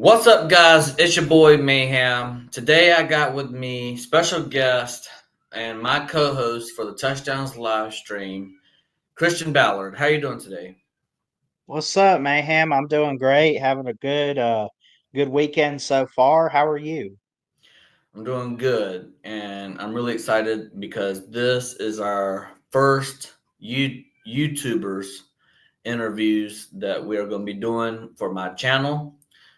What's up, guys? It's your boy Mayhem. Today I got with me special guest and my co-host for the Touchdowns live stream, Christian Ballard. How you doing today? What's up, Mayhem? I'm doing great, having a good weekend so far. How are you? I'm doing good, and I'm really excited because this is our first YouTubers interviews that we are going to be doing for my channel.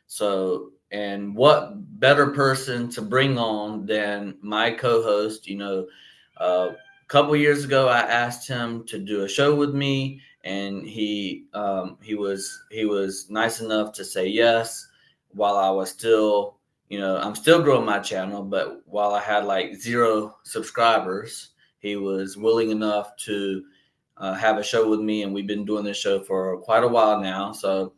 So, and what better person to bring on than my co-host? A couple years ago, I asked him to do a show with me, and he was nice enough to say yes. While I was still, I'm still growing my channel, but while I had like zero subscribers, he was willing enough to have a show with me, and we've been doing this show for quite a while now. So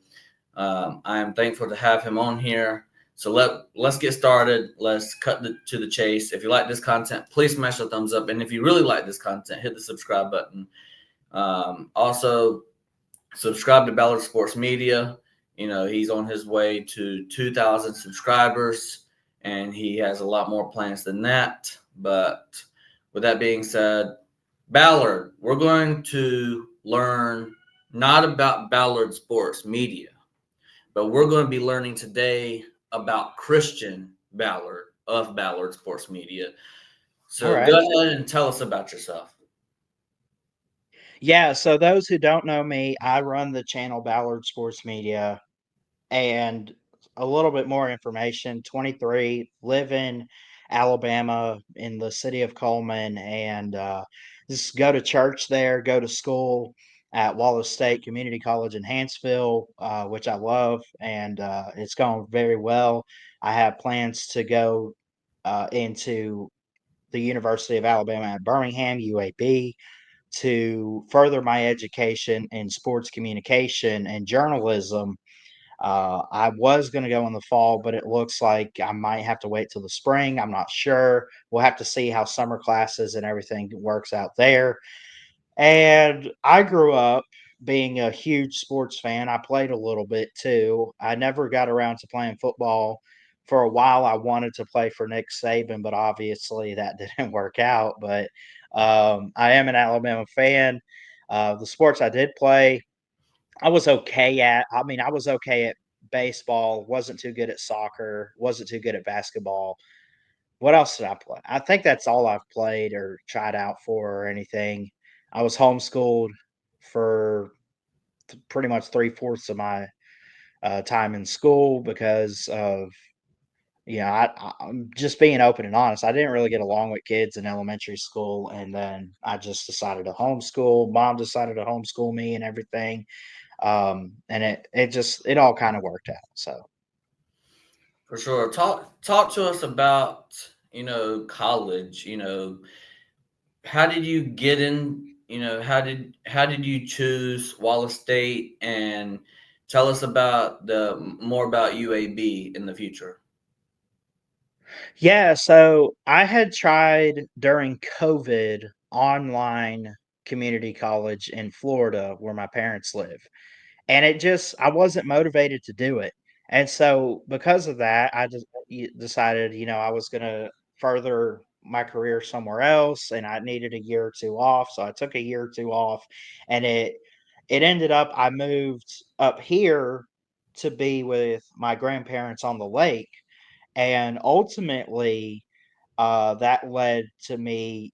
I am thankful to have him on here. So let's get started. Let's to the chase. If you like this content, please smash the thumbs up, and if you really like this content, hit the subscribe button. Also, subscribe to Ballard Sports Media. He's on his way to 2,000 subscribers, and he has a lot more plans than that. But with that being said, Ballard, we're going to learn not about Ballard Sports Media, but we're going to be learning today about Christian Ballard of Ballard Sports Media. All So go right. ahead and tell us about yourself. Yeah, so those who don't know me, I run the channel Ballard Sports Media. And a little bit more information, 23, live in Alabama in the city of Coleman, and just go to church there, go to school at Wallace State Community College in Hanceville, which I love, and it's going very well. I have plans to go into the University of Alabama at Birmingham, UAB, to further my education in sports communication and journalism. I was going to go in the fall, but it looks like I might have to wait till the spring. I'm not sure. We'll have to see how summer classes and everything works out there. And I grew up being a huge sports fan. I played a little bit too. I never got around to playing football. For a while, I wanted to play for Nick Saban, but obviously that didn't work out. But I am an Alabama fan. The sports I did play, I was okay at. I mean, I was okay at baseball, wasn't too good at soccer, wasn't too good at basketball. What else did I play? I think that's all I've played or tried out for or anything. I was homeschooled for pretty much three-fourths of my time in school because of, I'm just being open and honest. I didn't really get along with kids in elementary school. And then I just decided to homeschool. Mom decided to homeschool me and everything. And it all kind of worked out. So For sure. Talk to us about, college. How did you get in, how did you choose Wallace State, and tell us about the more about UAB in the future. yeah, so I had tried during COVID online community college in Florida where my parents live. And I wasn't motivated to do it. And so because of that, I just decided, I was going to further my career somewhere else and I needed a year or two off. So I took a year or two off and it ended up I moved up here to be with my grandparents on the lake. And ultimately, that led to me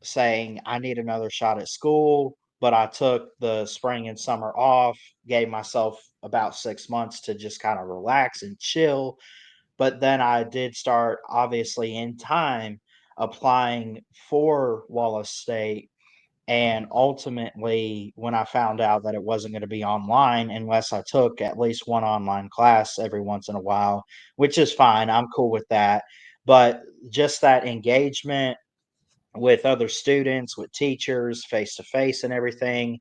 saying, I need another shot at school. But I took the spring and summer off, gave myself about 6 months to just kind of relax and chill. But then I did start, obviously, in time applying for Wallace State. And ultimately, when I found out that it wasn't going to be online unless I took at least one online class every once in a while, which is fine. I'm cool with that. But just that engagement with other students, with teachers, face to face, and everything.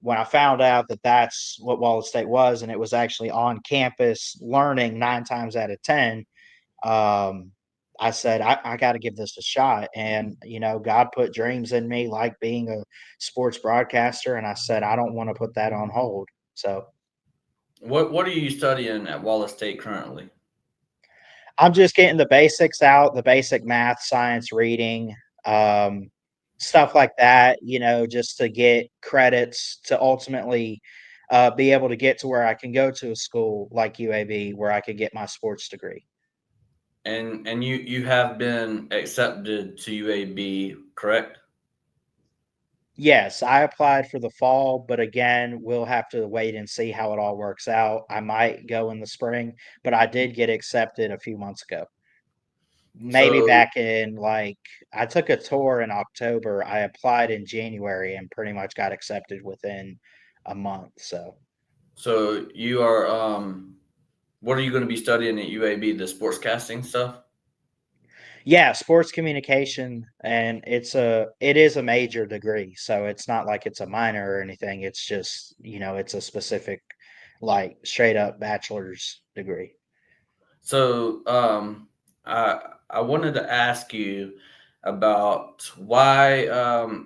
When I found out that that's what Wallace State was, and it was actually on campus learning 9 times out of 10, um, I said, I got to give this a shot. And, God put dreams in me like being a sports broadcaster. And I said, I don't want to put that on hold. So, What are you studying at Wallace State currently? I'm just getting the basics out, the basic math, science, reading, um, stuff like that, just to get credits to ultimately be able to get to where I can go to a school like UAB where I could get my sports degree. And you have been accepted to UAB, correct? Yes, I applied for the fall, but again, we'll have to wait and see how it all works out. I might go in the spring, but I did get accepted a few months ago. Maybe So back in I took a tour in October. I applied in January and pretty much got accepted within a month. So, so you are what are you going to be studying at UAB? The sportscasting stuff? yeah, sports communication and it is a major degree. So it's not like it's a minor or anything. It's just, it's a specific like straight up bachelor's degree. So I wanted to ask you about why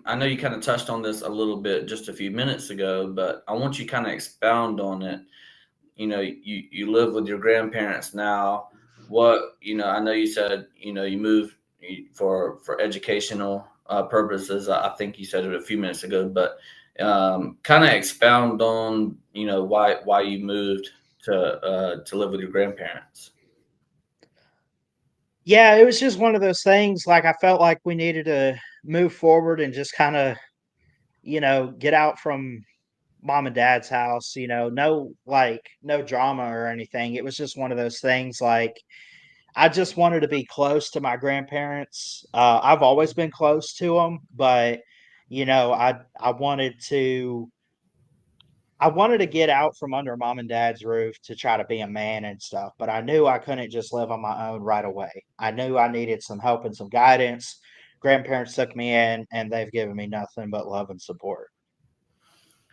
I know you kind of touched on this a little bit just a few minutes ago, but I want you to kind of expound on it. You live with your grandparents now. I know you said, you moved for educational purposes. I think you said it a few minutes ago, but kind of expound on, why you moved to live with your grandparents. Yeah, it was just one of those things. Like I felt like we needed to move forward and just kind of, get out from mom and dad's house, no drama or anything. It was just one of those things like I just wanted to be close to my grandparents. I've always been close to them, but I wanted to get out from under mom and dad's roof to try to be a man and stuff, but I knew I couldn't just live on my own right away. I knew I needed some help and some guidance. Grandparents took me in and they've given me nothing but love and support.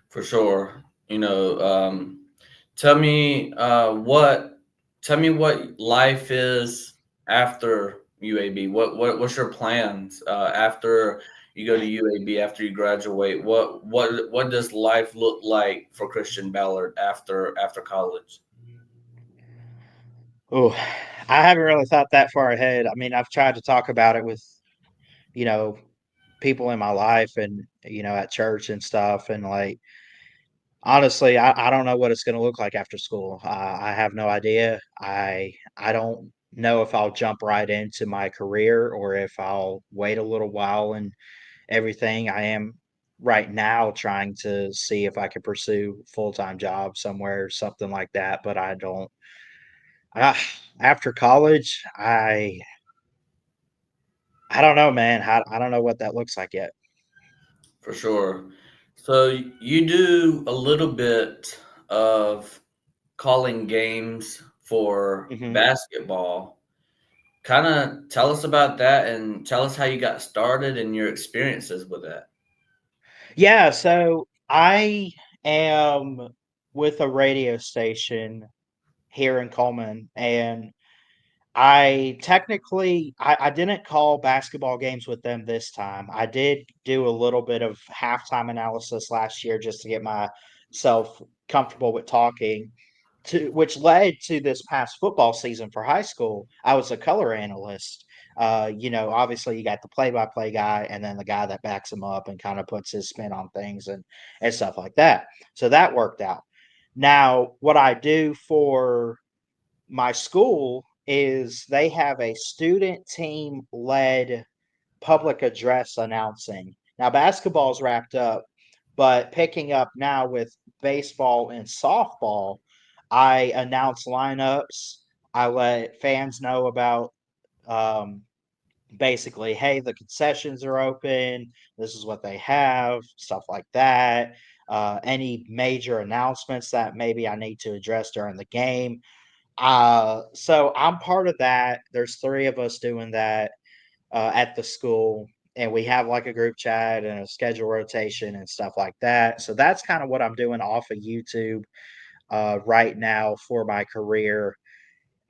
For sure. Tell me tell me what life is after UAB. What's your plans after you go to UAB after you graduate? What does life look like for Christian Ballard after college? Oh, I haven't really thought that far ahead. I mean, I've tried to talk about it with, you know, people in my life and, at church and stuff. And honestly, I don't know what it's going to look like after school. I have no idea. I don't know if I'll jump right into my career or if I'll wait a little while and everything. I am right now trying to see if I can pursue full-time job somewhere, something like that. But I don't, ah, after college, I don't know, man. I don't know what that looks like yet. For sure. So you do a little bit of calling games for Mhm. basketball. Kind of tell us about that and tell us how you got started and your experiences with that. Yeah, so I am with a radio station here in Coleman, and I didn't call basketball games with them this time. I did do a little bit of halftime analysis last year just to get myself comfortable with talking, to which led to this past football season for high school. I was a color analyst. Obviously you got the play-by-play guy and then the guy that backs him up and kind of puts his spin on things and stuff like that. So that worked out. Now, what I do for my school is they have a student team led public address announcing. Now, basketball's wrapped up, but picking up now with baseball and softball, I announce lineups. I let fans know about um, basically, hey, the concessions are open. This is what they have, stuff like that. Any major announcements that maybe I need to address during the game. So I'm part of that. There's three of us doing that at the school, and we have like a group chat and a schedule rotation and stuff like that. So that's kind of what I'm doing off of YouTube right now for my career,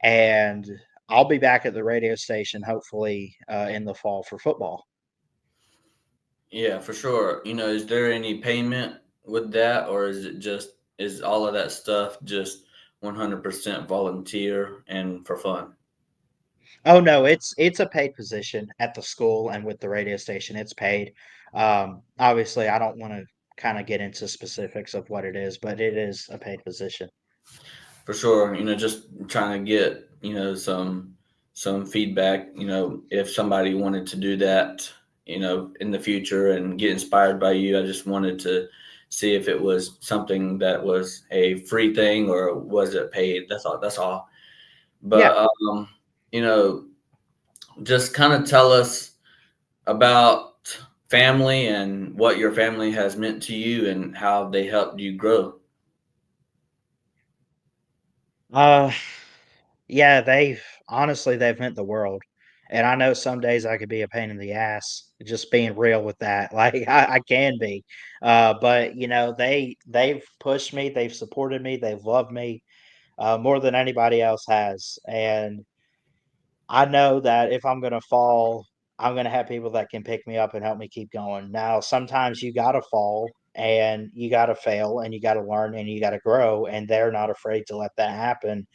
and I'll be back at the radio station hopefully in the fall for football. Yeah, for sure. Is there any payment with that, or is all of that stuff just 100% volunteer and for fun? Oh no, it's a paid position at the school and with the radio station. It's paid. Obviously, I don't want to kind of get into specifics of what it is, but it is a paid position. For sure, just trying to get, some feedback, if somebody wanted to do that, in the future and get inspired by you. I just wanted to see if it was something that was a free thing or was it paid. That's all. Yeah. But you know, just kind of tell us about family and what your family has meant to you and how they helped you grow. Uh, yeah, they've meant the world. And I know some days I could be a pain in the ass, just being real with that. Like I can be. But they've pushed me, they've supported me, they've loved me more than anybody else has. And I know that if I'm gonna fall, I'm gonna have people that can pick me up and help me keep going. Now, sometimes you gotta fall and you gotta fail and you gotta learn and you gotta grow, and they're not afraid to let that happen.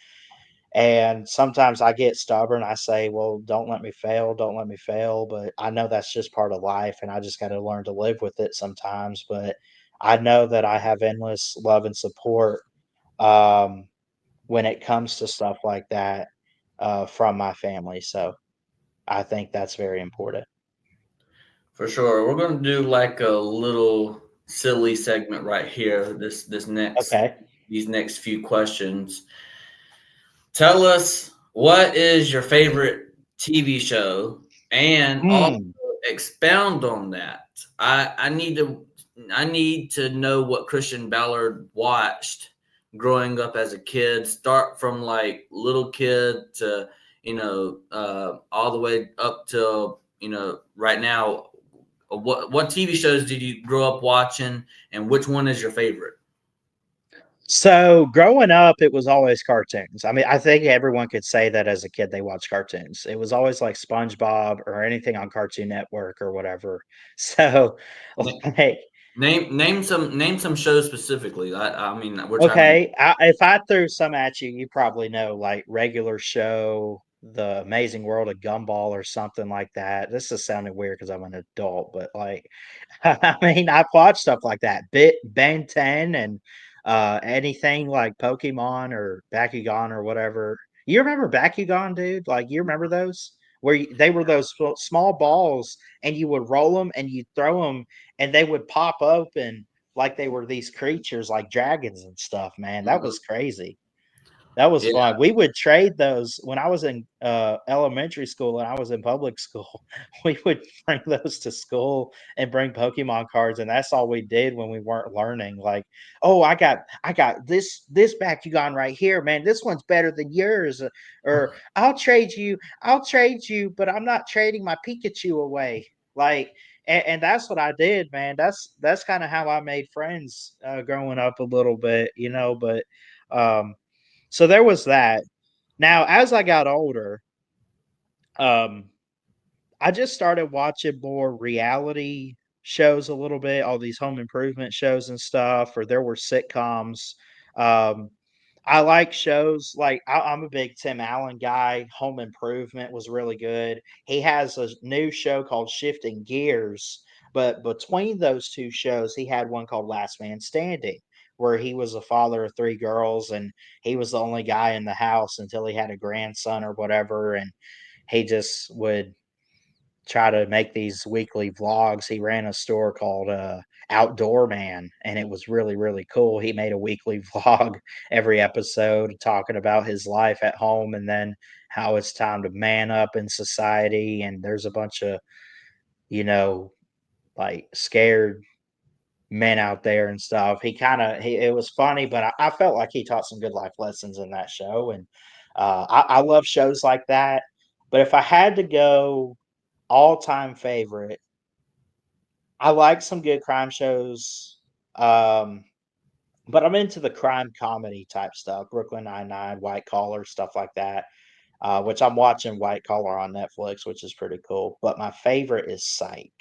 And sometimes I get stubborn. I say, "Well, don't let me fail, don't let me fail." But I know that's just part of life, and I just got to learn to live with it sometimes. But I know that I have endless love and support um, when it comes to stuff like that from my family. So I think that's very important. For sure. We're going to do like a little silly segment right here. This next Okay. these next few questions. Tell us, what is your favorite TV show, and also Mm. expound on that. I need to know what Christian Ballard watched growing up as a kid. Start from like little kid to all the way up till right now. What TV shows did you grow up watching, and which one is your favorite? So growing up, it was always cartoons. I mean, I think everyone could say that as a kid they watched cartoons. It was always like SpongeBob or anything on Cartoon Network or whatever. So, Na- like, name some shows specifically. I mean, we're trying to. okay, if I threw some at you, you probably know like Regular Show, The Amazing World of Gumball, or something like that. This is sounding weird because I'm an adult, but like, I mean, I've watched stuff like that. Ben 10 and anything like Pokemon or Bakugan or whatever. You remember Bakugan, dude? Like, you remember those? They were those small balls, and you would roll them and you throw them, and they would pop open like they were these creatures like dragons and stuff, man. That Mhm. was crazy. That was Yeah, fun. We would trade those when I was in, elementary school and I was in public school. We would bring those to school and bring Pokemon cards, and that's all we did when we weren't learning. Like, "Oh, I got this Bakugan right here, man. This one's better than yours," or "I'll trade you, but I'm not trading my Pikachu away." Like, and that's what I did, man. That's kinda how I made friends, growing up a little bit, but, um so there was that. Now, as I got older, um, I just started watching more reality shows a little bit, all these home improvement shows and stuff, or there were sitcoms. Um, I like shows like I'm a big Tim Allen guy. Home Improvement was really good. He has a new show called Shifting Gears, but between those two shows, he had one called Last Man Standing, where he was a father of three girls and he was the only guy in the house until he had a grandson or whatever. And he just would try to make these weekly vlogs. He ran a store called Outdoor Man, and it was really, really cool. He made a weekly vlog every episode talking about his life at home and then how it's time to man up in society. And there's a bunch of, you know, like scared men out there and stuff. It was funny, but I felt like he taught some good life lessons in that show. And I love shows like that. But if I had to go all time favorite, I like some good crime shows, um, but I'm into the crime comedy type stuff, Brooklyn Nine-Nine, White Collar, stuff like that, which I'm watching White Collar on Netflix, which is pretty cool. But my favorite is Psych.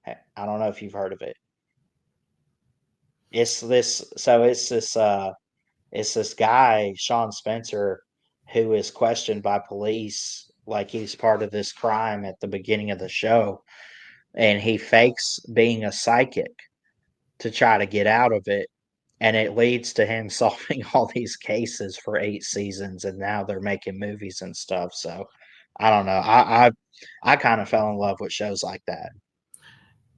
I don't know if you've heard of it. It's this It's this guy, Sean Spencer, who is questioned by police like he's part of this crime at the beginning of the show, and he fakes being a psychic to try to get out of it, and it leads to him solving all these cases for 8 seasons, and now they're making movies and stuff, so I don't know. I kinda fell in love with shows like that.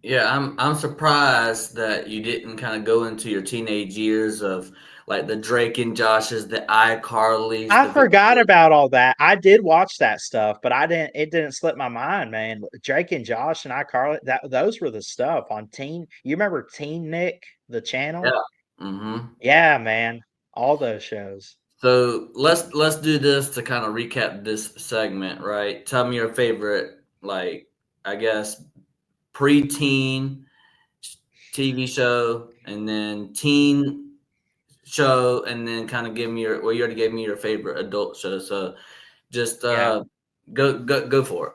Yeah, I'm surprised that you didn't kind of go into your teenage years of like the Drake and Joshes, the iCarlys, I the forgot about all that. I did watch that stuff, but it didn't slip my mind, man. Drake and Josh and iCarly, those were the stuff on Teen. You remember Teen Nick, the channel? yeah. Hmm. Yeah, man. All those shows. So let's do this to kind of recap this segment, right? Tell me your favorite, like I guess preteen TV show, and then teen show, and then kind of give me your. Well, you already gave me your favorite adult show, so just Yeah. go for it.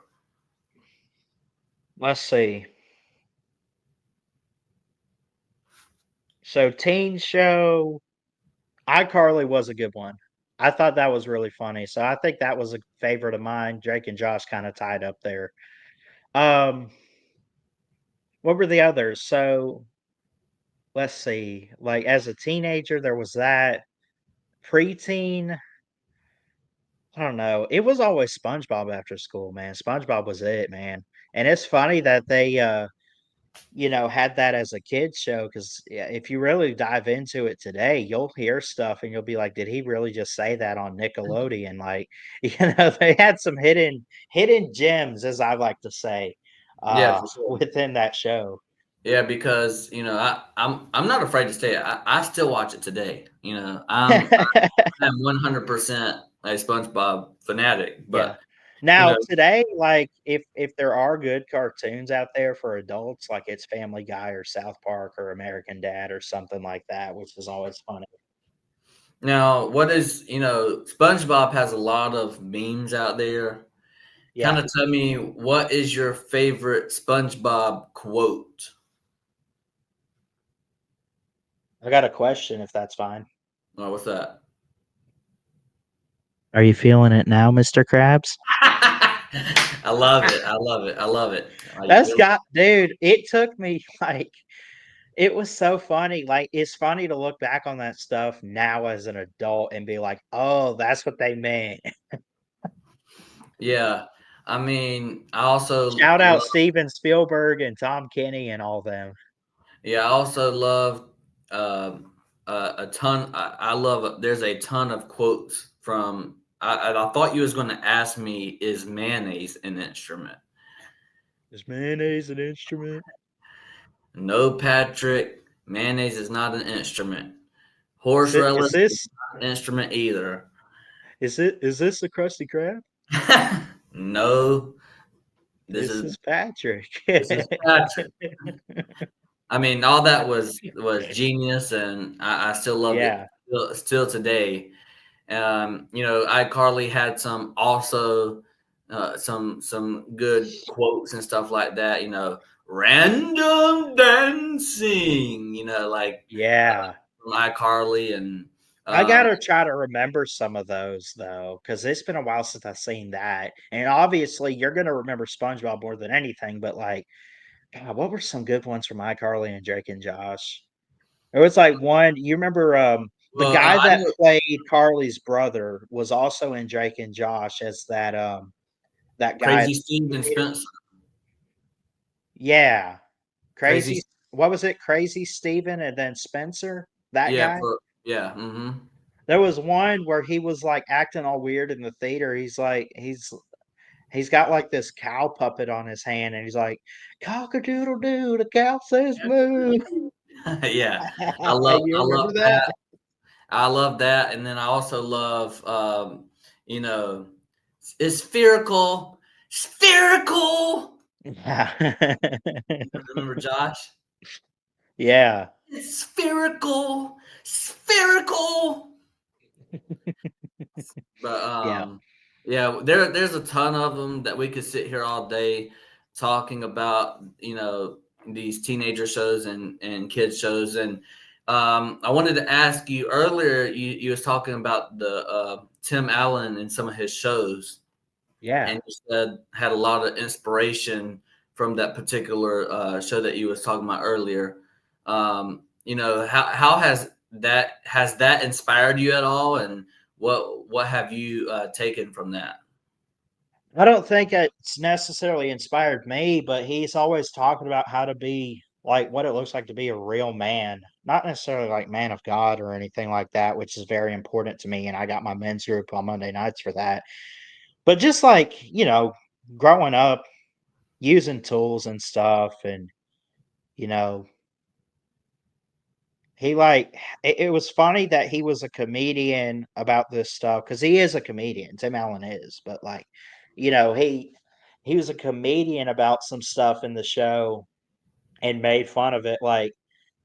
Let's see. So teen show, iCarly was a good one. I thought that was really funny. So I think that was a favorite of mine. Drake and Josh kind of tied up there. Um, what were the others? So let's see. Like as a teenager, there was that. Preteen, I don't know. It was always SpongeBob after school, man. SpongeBob was it, man. And it's funny that they had that as a kids show because if you really dive into it today, you'll hear stuff and you'll be like, did he really just say that on Nickelodeon? Like, they had some hidden gems, as I like to say, Yeah, for sure. within that show. Yeah, because I'm not afraid to say it. I still watch it today. I'm 100% a SpongeBob fanatic, Yeah. but you Now know, today, like, if there are good cartoons out there for adults, like it's Family Guy or South Park or American Dad or something like that, which is always funny. now what is SpongeBob has a lot of memes out there. Kind Yeah. of tell me what is your favorite SpongeBob quote? I got a question if that's fine. Oh, what's that? Are you feeling it now, Mr. Krabs? I love it. I love it. I love it. Are you That's feeling? got dude, it took me, like it was so funny, like, it's funny to look back on that stuff now as an adult and be like, "Oh, that's what they meant." Yeah. I mean, I also Shout out love. Steven Spielberg and Tom Kenny and all them. Yeah, I also love a ton. I love. There's a ton of quotes from. I thought you was going to ask me, is mayonnaise an instrument? Is mayonnaise an instrument? No, Patrick. Mayonnaise is not an instrument. Is it Horseradish is is this not an instrument either. is this a Krusty Krab? No, this This is is Patrick. this is Patrick. I mean, all that was genius, and I still love it Yeah, still today. iCarly had some also some good quotes and stuff like that. Random dancing. Like yeah. from iCarly and I um, gotta try to remember some of those though, because it's been a while since I've seen that, and obviously, you're gonna remember SpongeBob more than anything, but, like, God, what were some good ones from iCarly and Drake and Josh? There was, like, one you remember, the well, guy I that know played Carly's brother was also in Drake and Josh as that guy. Crazy Steve and Spencer. Yeah. Crazy, Crazy what was it? Crazy Steven and then Spencer? That yeah, guy? yeah. Hmm. There was one where he was, like, acting all weird in the theater. He's got, like, this cow puppet on his hand, and he's like, "Cock a doodle doo, the cow says moo." Yeah, I love You I love remember that? that. I love that, and then I also love, you know, it's spherical, spherical. Yeah. Remember Josh? Yeah. It's spherical, spherical. But Yeah. yeah, there's a ton of them that we could sit here all day talking about. These teenager shows and kids shows, and I wanted to ask you earlier. You was talking about the Tim Allen and some of his shows, Yeah. and you said had a lot of inspiration from that particular show that you was talking about earlier. How has that inspired you at all, and what have you taken from that? I don't think it's necessarily inspired me, but he's always talking about how to be like what it looks like to be a real man, not necessarily like man of God or anything like that, which is very important to me. And I got my men's group on Monday nights for that. But just like, growing up, using tools and stuff, and, you know, he like it was funny that he was a comedian about this stuff because he is a comedian. Tim Allen is, but like, he was a comedian about some stuff in the show and made fun of it. Like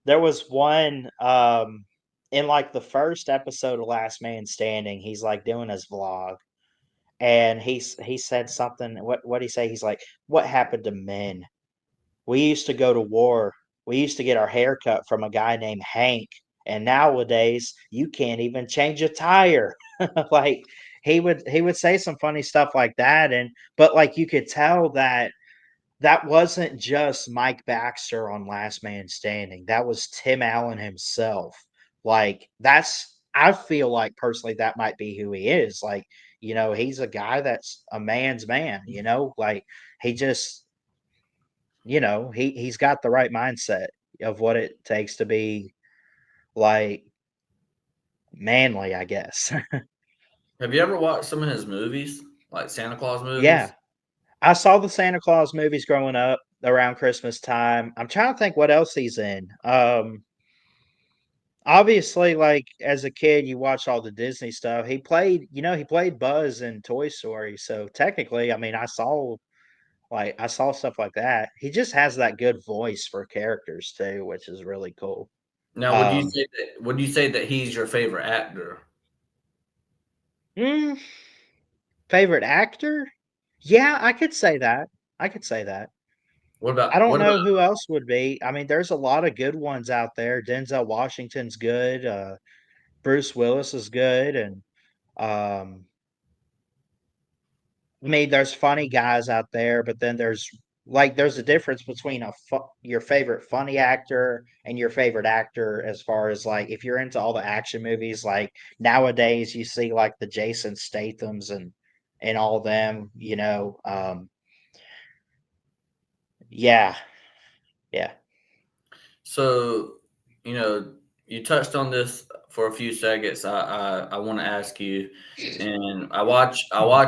there was one in like the first episode of Last Man Standing, he's like doing his vlog and he said something. What he say? He's like, "What happened to men? We used to go to war. We used to get our hair cut from a guy named Hank, and nowadays you can't even change a tire." Like he would say some funny stuff like that, and but like you could tell that that wasn't just Mike Baxter on Last Man Standing. That was Tim Allen himself. Like that's I feel like personally that might be who he is. Like, he's a guy that's a man's man, like he just he's got the right mindset of what it takes to be like manly, I guess. Have you ever watched some of his movies, like Santa Claus Yeah. movies? I saw the Santa Claus movies growing up around Christmas time. I'm trying to think what else he's in. Obviously, like as a kid, you watch all the Disney stuff. He played Buzz in Toy Story. So technically, I mean, I saw stuff like that. He just has that good voice for characters too, which is really cool. Now, Um, would you say that he's your favorite actor? mm, Favorite actor? Yeah, I could say that. I could say that. I don't What about know who else would be. I mean, there's a lot of good ones out there. Denzel Washington's good. Bruce Willis is good, and um, I mean, there's funny guys out there, but then there's a difference between your favorite funny actor and your favorite actor as far as like if you're into all the action movies, like nowadays you see like the Jason Stathams and all them, yeah, yeah, So, you know, you touched on this for a few seconds. I want to ask you, and I watch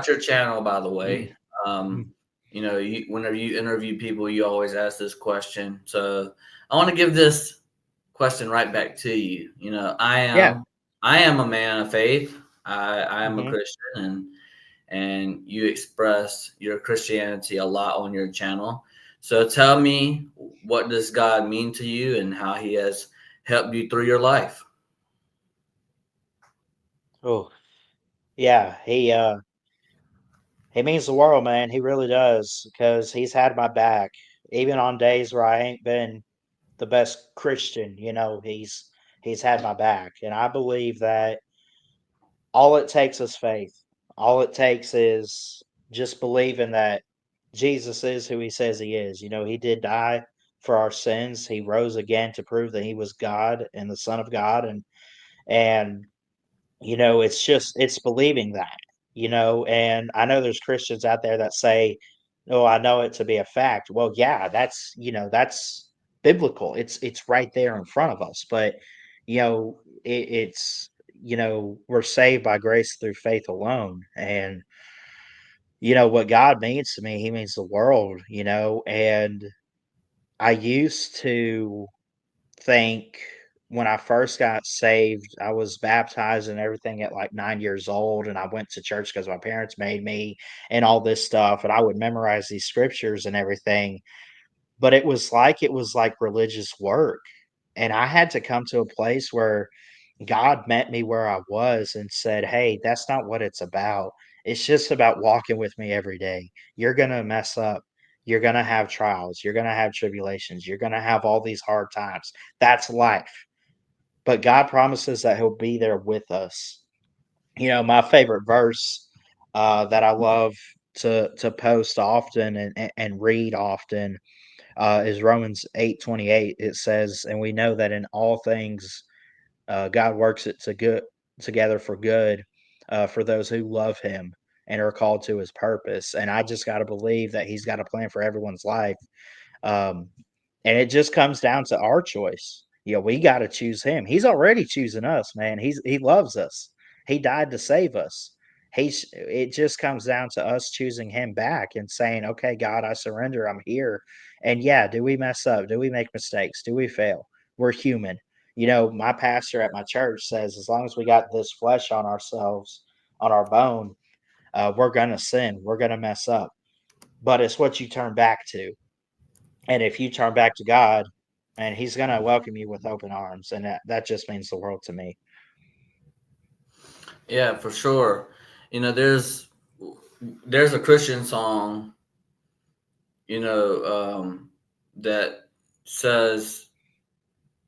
your channel, by the way. Um, whenever you interview people, you always ask this question. So I want to give this question right back to you. yeah. I am a man of faith. I am a Hmm. Christian, and you express your Christianity a lot on your channel. So tell me, what does God mean to you and how he has helped you through your life? Oh, yeah. He means the world, man. He really does because he's had my back even on days where I ain't been the best Christian, he's had my back. And I believe that all it takes is faith. All it takes is just believing that Jesus is who he says he is. He did die for our sins. He rose again to prove that he was God and the Son of God. And it's believing that, and I know there's Christians out there that say, "Oh, I know it to be a fact." Well, yeah, that's biblical. It's right there in front of us. But, we're saved by grace through faith alone. And, what God means to me, he means the world, and I used to think when I first got saved, I was baptized and everything at like 9 years old, and I went to church because my parents made me and all this stuff, and I would memorize these scriptures and everything, but it was like religious work, and I had to come to a place where God met me where I was and said, "Hey, that's not what it's about. It's just about walking with me every day. You're gonna mess up. You're gonna have trials. You're gonna have tribulations. You're gonna have all these hard times. That's life. but God promises that He'll be there with us. My favorite verse that I love to post often and read often is Romans 8:28. It says, "And we know that in all things God works it together for good for those who love Him and are called to His purpose." And I just got to believe that He's got a plan for everyone's life. Um, and it just comes down to our choice. We got to choose Him. He's already choosing us, man. He loves us. He died to save us. It just comes down to us choosing Him back and saying, "Okay, God, I surrender. I'm here." And yeah, do we mess up? Do we make mistakes? Do we fail? We're human. My pastor at my church says, as long as we got this flesh on ourselves, on our bone, we're gonna sin. We're gonna mess up. But it's what you turn back to. And if you turn back to God, and He's going to welcome you with open arms, and that just means the world to me. Yeah, for sure. There's a Christian song, you know, that says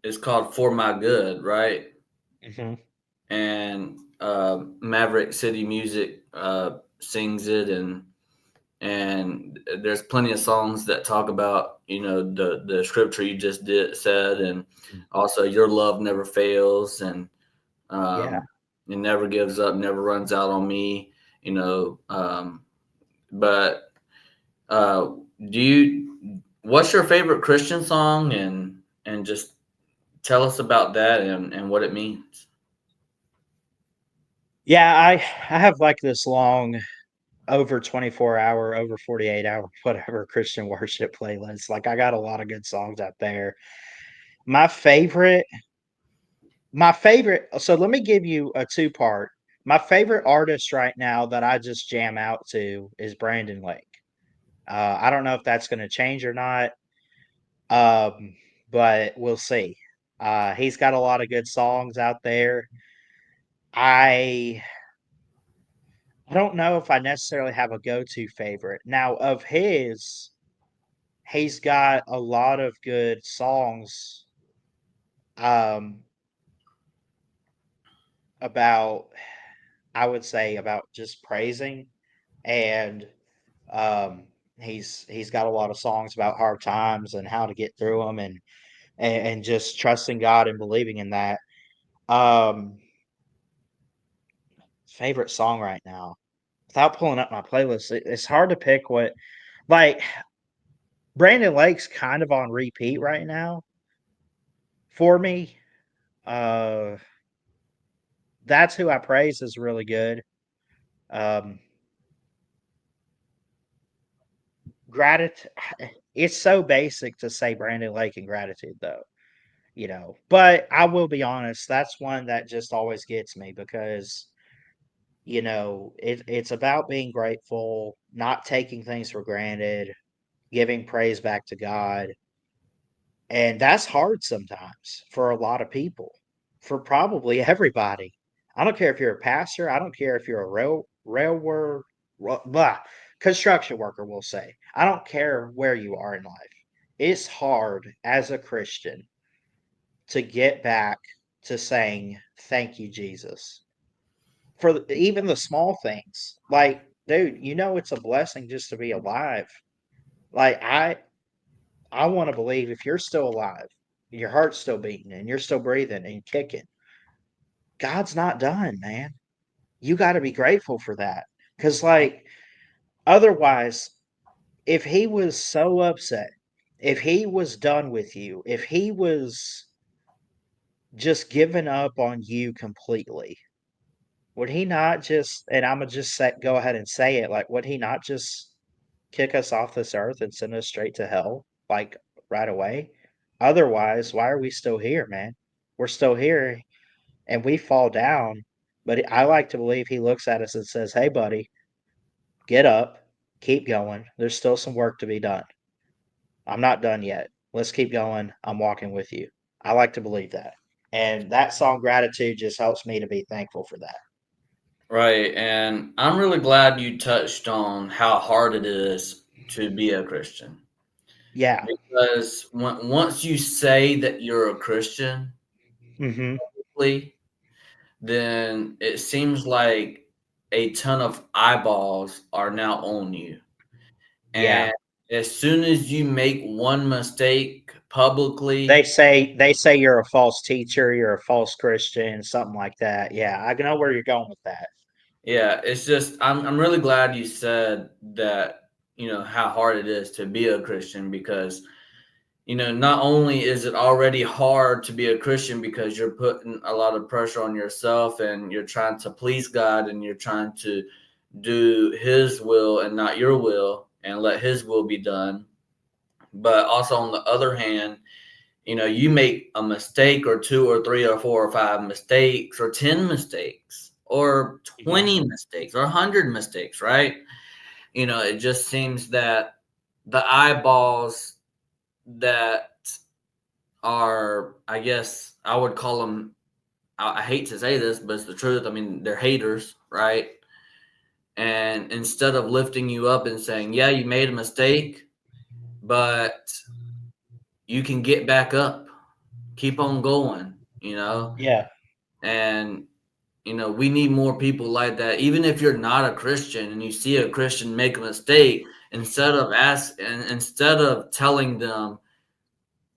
it's called "For My Good," right? Hmm. And Maverick City Music sings it, and there's plenty of songs that talk about the scripture you just said, and also your love never fails, and Yeah. it never gives up, never runs out on me. You know, but uh, do you? What's your favorite Christian song, and just tell us about that and what it means. Yeah. I have like this long, over 24-hour, over 48-hour, whatever Christian worship playlist. Like, I got a lot of good songs out there. My favorite, so let me give you a two-part. My favorite artist right now that I just jam out to is Brandon Lake. I don't know if that's going to change or not. Um, but we'll see. He's got a lot of good songs out there. I I don't know if I necessarily have a go-to favorite. Now, of his, he's got a lot of good songs um about, I would say, about just praising, and um he's got a lot of songs about hard times and how to get through them, and just trusting God and believing in that. Um Favorite song right now, without pulling up my playlist, it's hard to pick what, like, Brandon Lake's kind of on repeat right now for me. Uh, That's Who I Praise is really good. Um, Gratitude, it's so basic to say Brandon Lake and Gratitude, though, but I will be honest, that's one that just always gets me because, it's about being grateful, not taking things for granted, giving praise back to God. And that's hard sometimes for a lot of people, for probably everybody. I don't care if you're a pastor, I don't care if you're a railroad, blah, construction worker, we'll say. I don't care where you are in life. It's hard as a Christian to get back to saying, "Thank you, Jesus," for even the small things. Like, dude, it's a blessing just to be alive. Like, I want to believe if you're still alive, your heart's still beating, and you're still breathing and kicking, God's not done, man. You got to be grateful for that. Because, like, otherwise, if He was so upset, if He was done with you, if He was just giving up on you completely, would He not just, and I'm going to just go ahead and say it, like, would He not just kick us off this earth and send us straight to hell, like, right away? Otherwise, why are we still here, man? We're still here and we fall down. But I like to believe He looks at us and says, "Hey, buddy, get up, keep going. There's still some work to be done. I'm not done yet. Let's keep going. I'm walking with you." I like to believe that. And that song, Gratitude, just helps me to be thankful for that. Right. And I'm really glad you touched on how hard it is to be a Christian. Yeah. Because once you say that you're a Christian, Mm-hmm. then it seems like a ton of eyeballs are now on you. Yeah. And as soon as you make one mistake They publicly, say they say you're a false teacher, you're a false Christian, something like that. Yeah, I know where you're going with that. yeah, it's just I'm really glad you said that, how hard it is to be a Christian because, not only is it already hard to be a Christian because you're putting a lot of pressure on yourself and you're trying to please God and you're trying to do his will and not your will and let his will be done. But also on the other hand, you make a mistake or two or three or four or five mistakes or 10 mistakes or Mhm. 20 mistakes or 100 mistakes, right? It just seems that the eyeballs that are, I guess I would call them, I hate to say this, but it's the truth. I mean, they're haters, right? And instead of lifting you up and saying, yeah, you made a mistake, but you can get back up, keep on going, Yeah. and we need more people like that. Even if you're not a Christian and you see a Christian make a mistake, instead of telling them,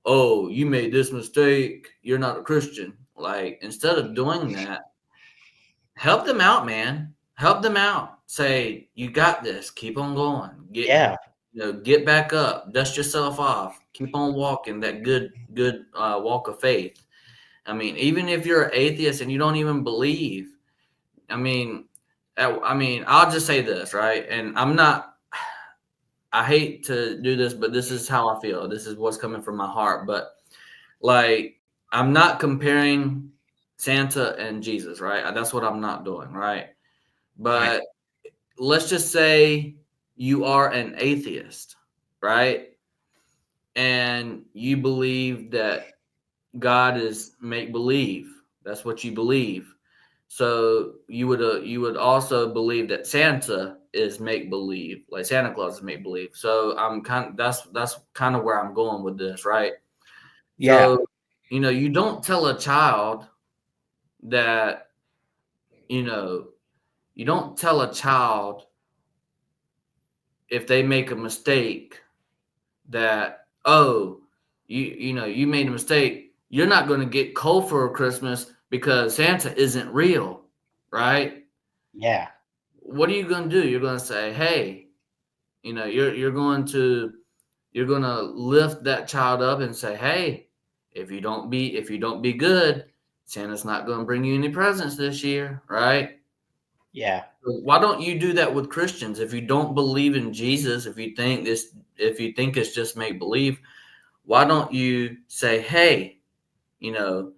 oh, you made this mistake, you're not a Christian, like, instead of doing that, help them out, man. Help them out. Say, you got this. Keep on going. Yeah. Get back up. Dust yourself off. Keep on walking that good walk of faith. I mean, even if you're an atheist and you don't even believe, I mean, I'll just say this, right? And I'm not. I hate to do this, but this is how I feel. This is what's coming from my heart. But like, I'm not comparing Santa and Jesus, right? That's what I'm not doing, right? Right. But let's just say you are an atheist, right? And you believe that God is make believe. That's what you believe. So you would also believe that Santa is make believe, like Santa Claus is make believe. So I'm that's kind of where I'm going with this, right? Yeah. So you don't tell a child that you know you don't tell a child if they make a mistake that, oh, you made a mistake, you're not going to get coal for Christmas because Santa isn't real, right? Yeah. What are you going to do? You're going to say, hey, you're going to lift that child up and say, hey, if you don't be good, Santa's not going to bring you any presents this year, right? Yeah. Why don't you do that with Christians? If you don't believe in Jesus, if you think it's just make believe, why don't you say, hey, you know,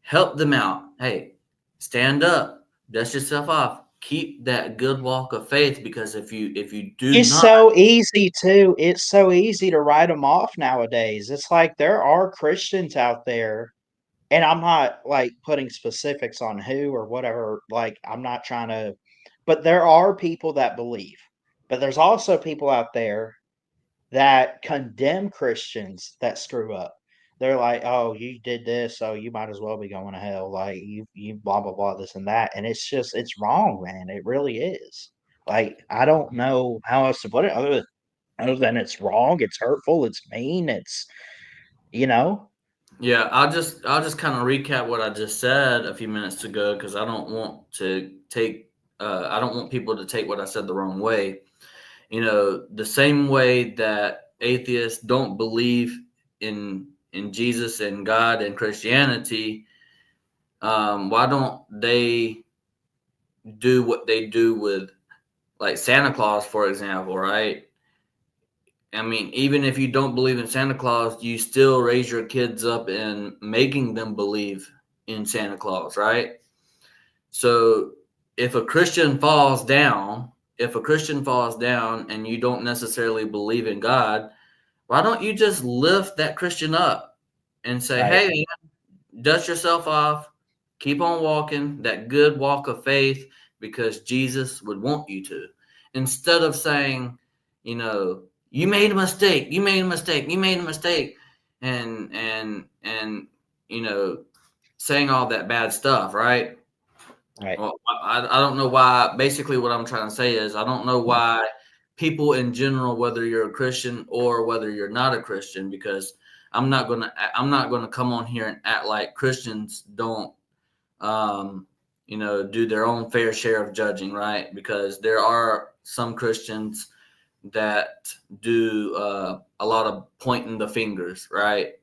help them out? Hey, stand up, dust yourself off, keep that good walk of faith, because if you do It's not, so easy too. It's so easy to write them off nowadays. It's like there are Christians out there, and I'm not like putting specifics on who or whatever. Like, I'm not trying to, but there are people that believe. But there's also people out there that condemn Christians that screw up. They're like, "Oh, you did this, so you might as well be going to hell." Like, you blah blah blah this and that, and it's just it's wrong, man. It really is. Like, I don't know how else to put it other than it's wrong, it's hurtful, it's mean, it's you know? yeah, I'll just kind of recap what I just said a few minutes ago, because I don't want people to take what I said the wrong way. The same way that atheists don't believe in Jesus and God and Christianity, why don't they do what they do with, like, Santa Claus, for example, right? I mean, even if you don't believe in Santa Claus, you still raise your kids up in making them believe in Santa Claus, right? So if a Christian falls down and you don't necessarily believe in God, why don't you just lift that Christian up and say, Right. hey, dust yourself off, keep on walking that good walk of faith because Jesus would want you to. Instead of saying, you made a mistake, you made a mistake, and you know saying all that bad stuff, right? Right. Well, I don't know why. Basically, what I'm trying to say is I don't know why people in general, whether you're a Christian or whether you're not a Christian, because I'm not gonna come on here and act like Christians don't um, do their own fair share of judging, right? Because there are some Christians that do a lot of pointing the fingers, right?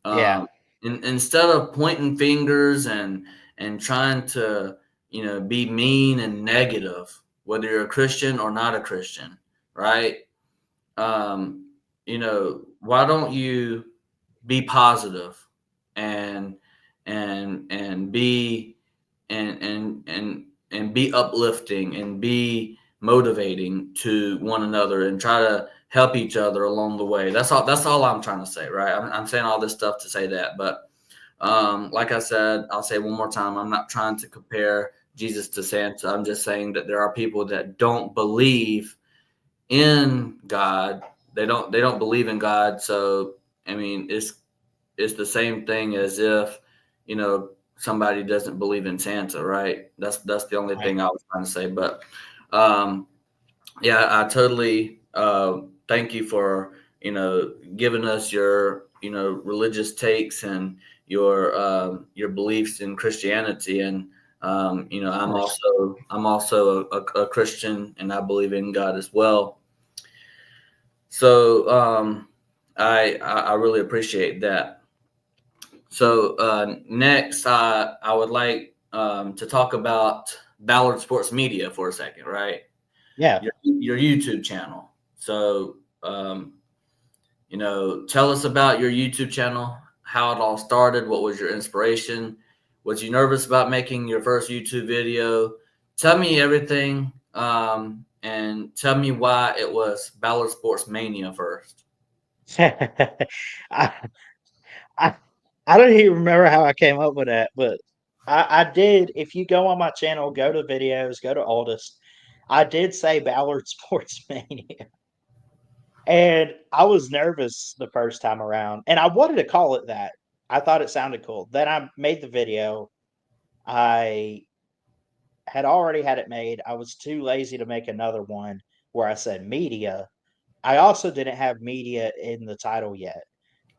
Yeah. Um, instead of pointing fingers and trying to be mean and negative, whether you're a Christian or not a Christian, right? Um, why don't you be positive and and be and be uplifting and be motivating to one another and try to help each other along the way. That's all I'm trying to say, right? I'm saying all this stuff to say that, but like I said, I'll say one more time, I'm not trying to compare Jesus to Santa. I'm just saying that there are people that don't believe in God. They don't believe in God. So I mean, it's the same thing as if somebody doesn't believe in Santa, right? That's the only Right. thing I was trying to say. But um, yeah, I totally thank you for giving us your religious takes and your beliefs in Christianity. And Of I'm course. also a Christian, and I believe in God as well. So I really appreciate that. So next, I would like to talk about Ballard Sports Media for a second, right? Yeah. Your YouTube channel. So tell us about your YouTube channel, how it all started, what was your inspiration, was you nervous about making your first YouTube video? Tell me everything, and tell me why it was Ballard Sports Mania first. I, I I don't even remember how I came up with that, but I did. If you go on my channel, go to videos, go to oldest. I did say Ballard Sports Mania, and I was nervous the first time around, and I wanted to call it that. I thought it sounded cool. Then I made the video. I had already had it made. I was too lazy to make another one where I said media. I also didn't have media in the title yet.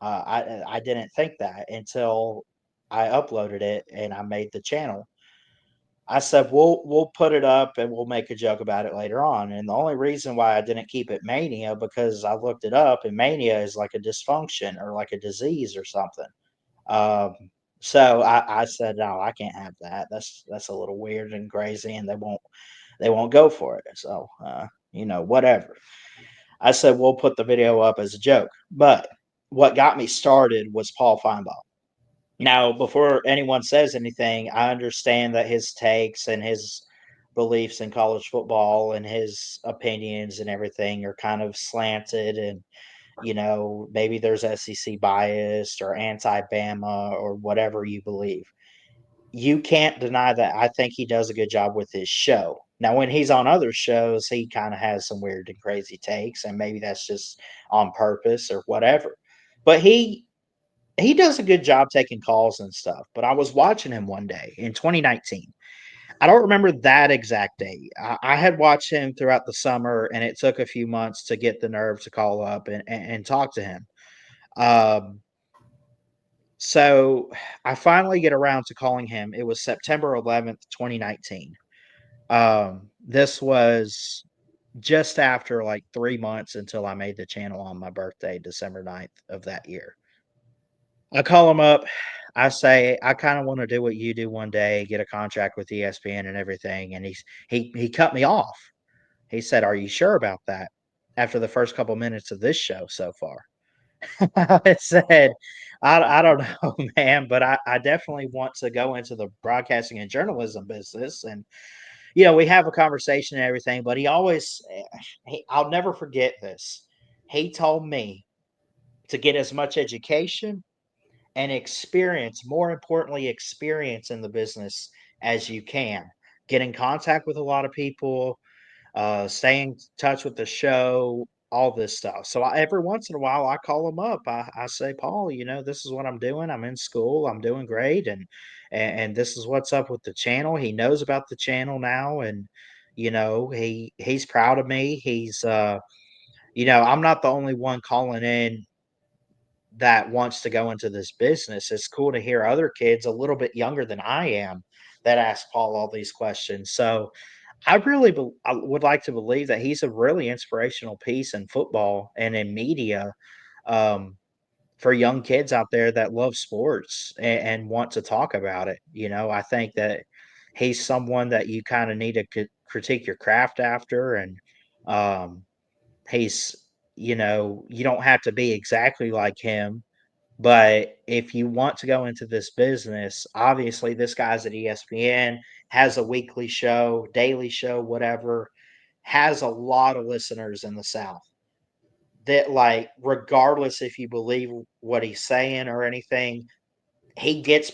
I didn't think that until I uploaded it and I made the channel. I said we'll put it up and we'll make a joke about it later on. And the only reason why I didn't keep it mania because I looked it up and mania is like a dysfunction or like a disease or something. Um, so I said no, I can't have that. That's a little weird and crazy, and they won't go for it. So whatever. I said we'll put the video up as a joke. But what got me started was Paul Feinbaum. Now, before anyone says anything, I understand that his takes and his beliefs in college football and his opinions and everything are kind of slanted and maybe there's SEC bias or anti-Bama or whatever you believe. You can't deny that I think he does a good job with his show. Now, when he's on other shows, he kind of has some weird and crazy takes, and maybe that's just on purpose or whatever. But he does a good job taking calls and stuff. But I was watching him one day in 2019. I don't remember that exact day. I had watched him throughout the summer, and it took a few months to get the nerve to call up and talk to him. Um, so I finally get around to calling him. It was September 11th, 2019. This was just after like 3 months until I made the channel on my birthday, December 9th of that year. I call him up. I say, I kind of want to do what you do one day, get a contract with ESPN and everything. And he cut me off. He said, "Are you sure about that?" After the first couple minutes of this show so far. I said, I don't know, man, but I definitely want to go into the broadcasting and journalism business. And, we have a conversation and everything, but he always, I'll never forget this. He told me to get as much education and experience, more importantly, experience in the business as you can. Get in contact with a lot of people, stay in touch with the show. all this stuff. So every once in a while, I call him up. I say, Paul, this is what I'm doing. I'm in school. I'm doing great, and this is what's up with the channel. He knows about the channel now, and he's proud of me. I'm not the only one calling in that wants to go into this business. It's cool to hear other kids a little bit younger than I am that ask Paul all these questions. So I would like to believe that he's a really inspirational piece in football and in media, um, for young kids out there that love sports and want to talk about it. I think that he's someone that you kind of need to critique your craft after, and um, he's you don't have to be exactly like him, but if you want to go into this business, obviously this guy's at ESPN, has a weekly show, daily show, whatever, has a lot of listeners in the South that, like, regardless if you believe what he's saying or anything, he gets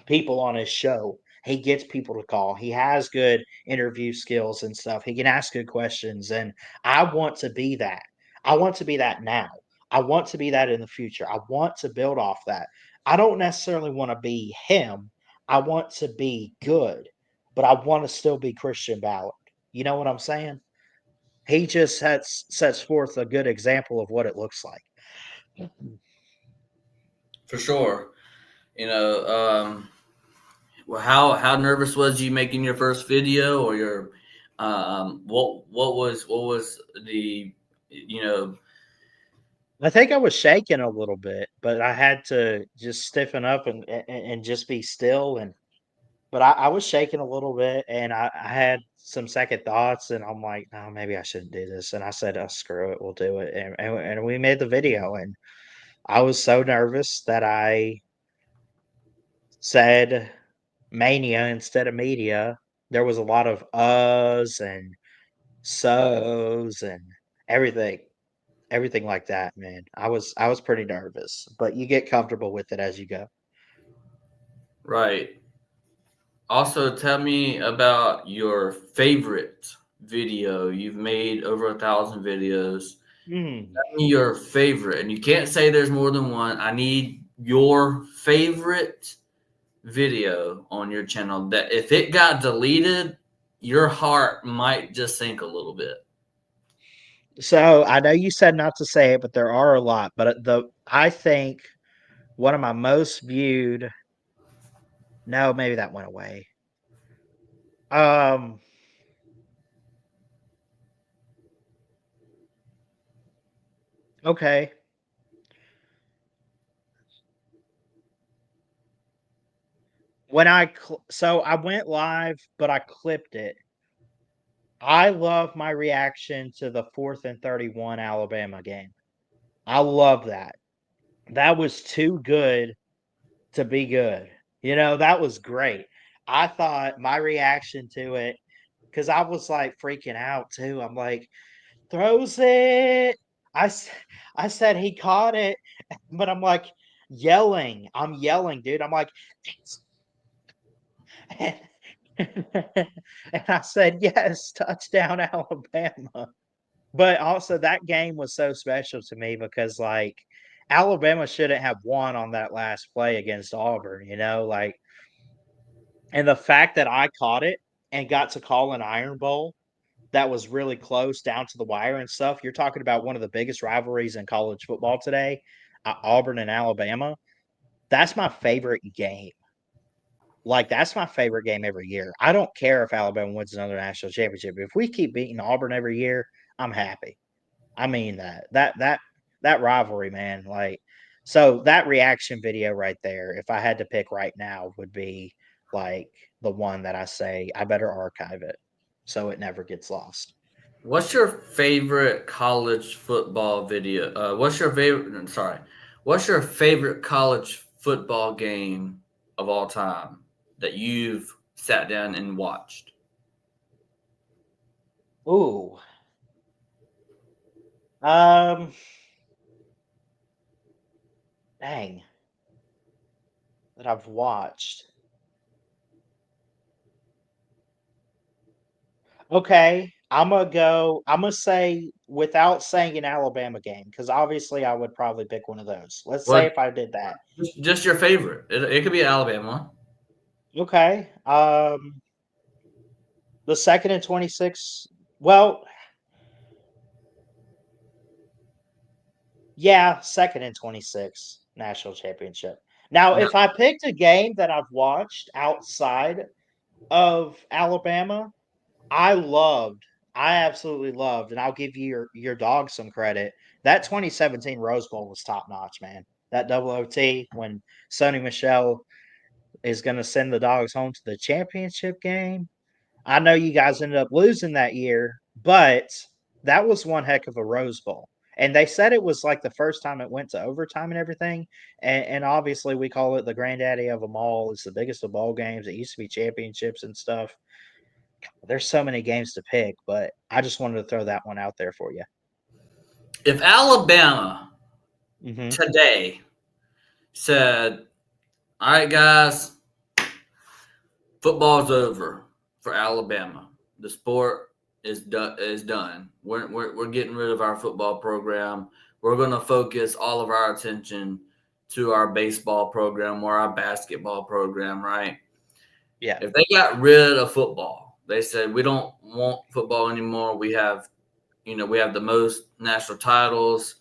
people on his show. He gets people to call. He has good interview skills and stuff. He can ask good questions, and I want to be that. I want to be that now. I want to be that in the future. I want to build off that. I don't necessarily want to be him. I want to be good, but I want to still be Christian Ballard. You know what I'm saying? He just sets forth a good example of what it looks like. For sure. You know, well, how nervous was you making your first video, or your what was the you know I think I was shaking a little bit, but I had to just stiffen up and just be still, but I was shaking a little bit, and I had some second thoughts, and I'm like, "No, maybe I shouldn't do this," and I said, "Oh, screw it, we'll do it," and we made the video, and I was so nervous that I said mania instead of media. There was a lot of uhs and so's and everything. Everything like that, man. I was pretty nervous, but you get comfortable with it as you go. right? Also, tell me about your favorite video. You've made over 1,000 videos. Mm. Tell me your favorite, and you can't say there's more than one. I need your favorite video on your channel that if it got deleted, your heart might just sink a little bit. So, I know you said not to say it, but there are a lot, but, I think one of my most viewed no, maybe that went away. Um, okay. So I went live, but I clipped it. I love my reaction to the 4th and 31 Alabama game. I love that. That was too good to be good. That was great. I thought my reaction to it, because I was, like, freaking out too. I'm like, "Throws it." I s I said he caught it, but I'm, like, yelling. I'm yelling, dude. I'm like, "Yes." And and I said, "Yes, touchdown Alabama." But also that game was so special to me because, like, Alabama shouldn't have won on that last play against Auburn, like, and the fact that I caught it and got to call an Iron Bowl that was really close down to the wire and stuff. You're talking about one of the biggest rivalries in college football today, Auburn and Alabama. That's my favorite game. Like, that's my favorite game every year. I don't care if Alabama wins another national championship. If we keep beating Auburn every year, I'm happy. I mean that. That rivalry, man, like, so that reaction video right there, if I had to pick right now, would be, like, the one that I say, "I better archive it so it never gets lost." What's your favorite college football video? What's your favorite? Sorry, what's your favorite college football game of all time that you've sat down and watched? Ooh, um, dang, that I've watched. Okay. I'm gonna say without saying an Alabama game, because obviously I would probably pick one of those. Let's say Well, if I did that. just your favorite. It could be Alabama. Okay. The second and 26. Well, yeah, second and 26 national championship. Now, No, if I picked a game that I've watched outside of Alabama, I loved, I absolutely loved, and I'll give your dog some credit. That 2017 Rose Bowl was top notch, man. That double OT when Sonny Michelle is going to send the dogs home to the championship game. I know you guys ended up losing that year, but that was one heck of a Rose Bowl. And they said it was like the first time it went to overtime and everything. And obviously, we call it the granddaddy of them all. It's the biggest of ball games. It used to be championships and stuff. There's so many games to pick, but I just wanted to throw that one out there for you. if Alabama Hmm. today said, "All right, guys, football's over for Alabama. The sport is done. We're getting rid of our football program. We're going to focus all of our attention to our baseball program or our basketball program." Right? Yeah. If they got rid of football, they said we don't want football anymore. We have the most national titles.